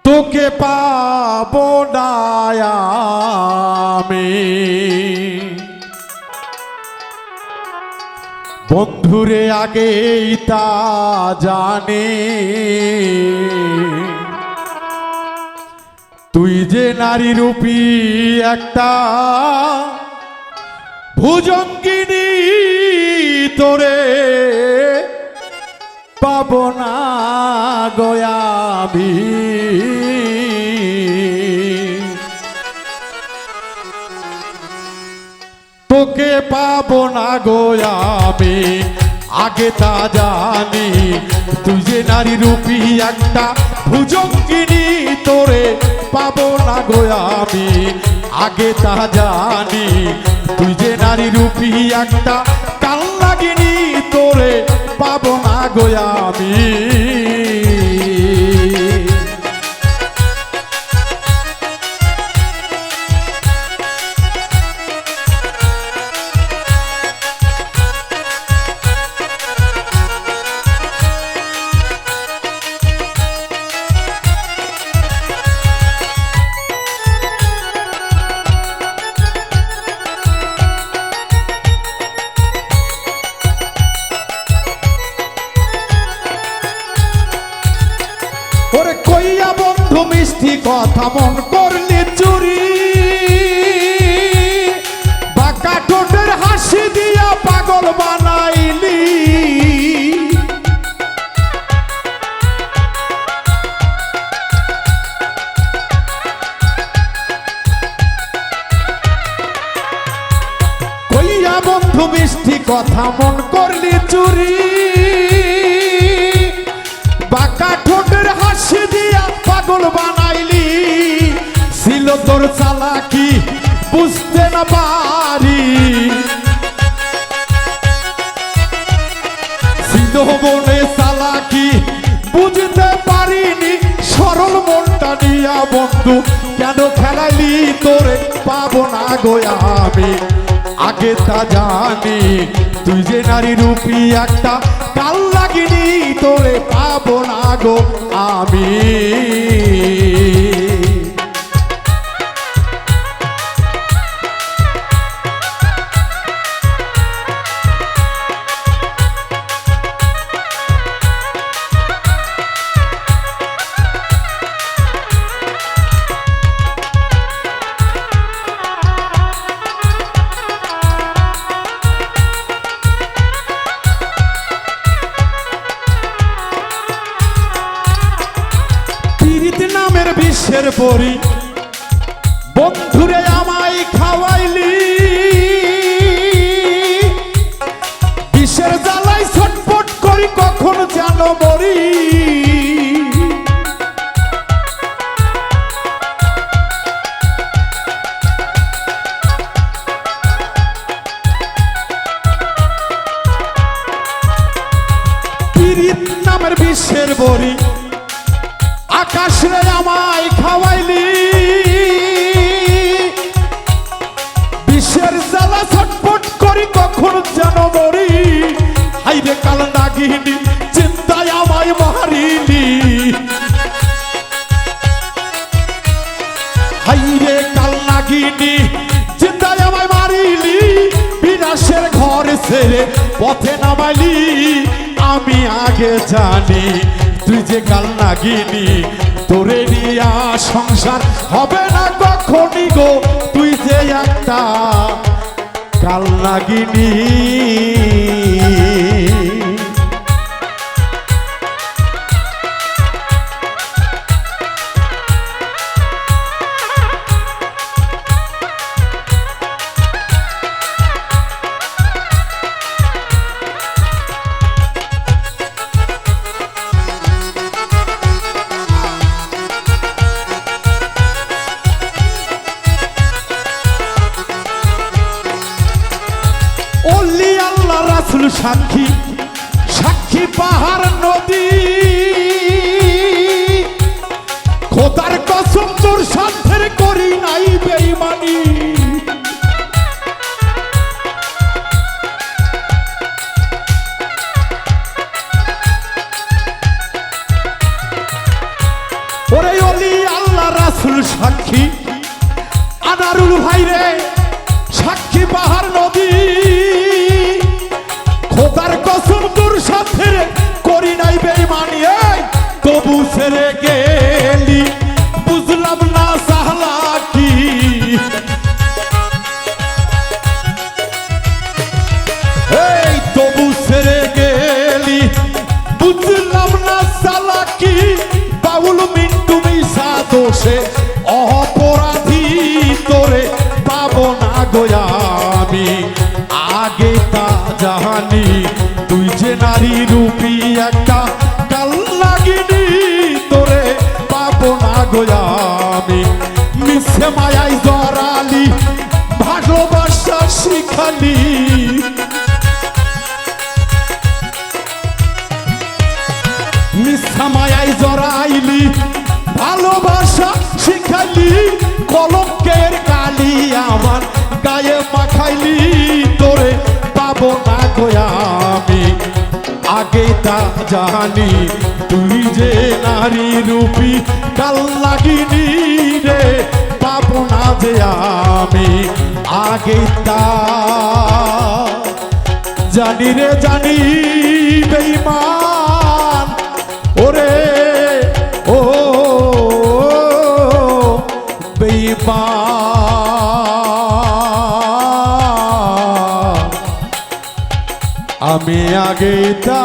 তোকে পাবো না আমি বন্ধুরে আগেই তা জানি তুই যে নারী রূপী একটা ভুজঙ্গিনী তোরে পাবো না গোয়াবি তোকে পাবো না গোয়াবি আগে তা জানি তুই যে নারী রূপী একটা ভুজঙ্গিনী তোরে পাবো না গোয়াবি আগে তা জানি তুই যে নারী রূপী একটা কাল লাগিনি তোরে পাবো না গোয়াবি ওরে কইয়া বন্ধু মিষ্টি কথা মন করলি চুরি বাঁকা ঠোঁটের হাসি দিয়া পাগল বানাইলি কইয়া বন্ধু মিষ্টি কথা মন করলি চুরি বাঁকা ঠোঁটের হাসি দিয়া পাগল বানাইলি ছিল তোর চালাকি বুঝতে না পারি ছিল মনে চালাকি বুঝতে পারিনি সরল মনটা নিয়া বন্ধু কেন খেলাইলি তোরে পাবো না গোয়া আমি আগে তা জানি তুই যে নারী রূপী একটা কাল লাগিনি তোরে পাবো না গো আমি নামের বিশ্বের পরি বন্ধুরে আমায় খাওয়াইলি বিশ্বের জ্বালাই ছটফট করি কখন যেন মরি পীড়িত নামের বিশ্বের পরি আকাশ রে আমায় খাওয়াইলি বিশ্বের জ্বালা ছটফট করি কখন যেন মরি হাইরে কাল নাগিনি চিন্তায় আমায় মারিলি হাইরে কাল নাগিনি চিন্তায় আমায় মারিলি বিনাশের ঘর ছেড়ে পথে নামাইলি আমি আগে জানি তুই যে কাল নাগিনি তোরে নিয়া সংসার হবে না কখনই গো তুই যে একটা কাল নাগিনি সাক্ষী সাক্ষী পাহাড় নদী খোদার কসম তোর সাথের করি নাই বেঈমানি ওরে অলি আল্লাহ রাসূল সাক্ষী আনারুল ভাই রে সাক্ষী পাহাড় নদী খোদার কসম তোর সাথে করি নাই বেঈমানি তবু ছেড়ে গেলি বুঝলাম না সাহলা কি এই তবু ছেড়ে গেলি বুঝলাম না সালা কি বাউল মিন্টু মিশা দোষে অপরাধী তোরে পাবো না গোয়া আমি আগে তা জানি তুই যে নারী রূপী একটা কাল লাগিনি তোরে পাবো না গোয়া আমি মিশে মায়াই জড়ালি ভালোবাসা শিখালি মিশা মায়াই জড়াইলি ভালোবাসা শিখালি কলঙ্কের কালি আমার গায়ে মাখাইলি তোরে পাবো না গোয়া আমি আগে তা জানি তুই যে নারী রূপী কাল লাগিনি রে পাবো না যে আমি আগে তা জানি রে জানি বেঈমান ওরে ও বেঈমান আমি আগে তা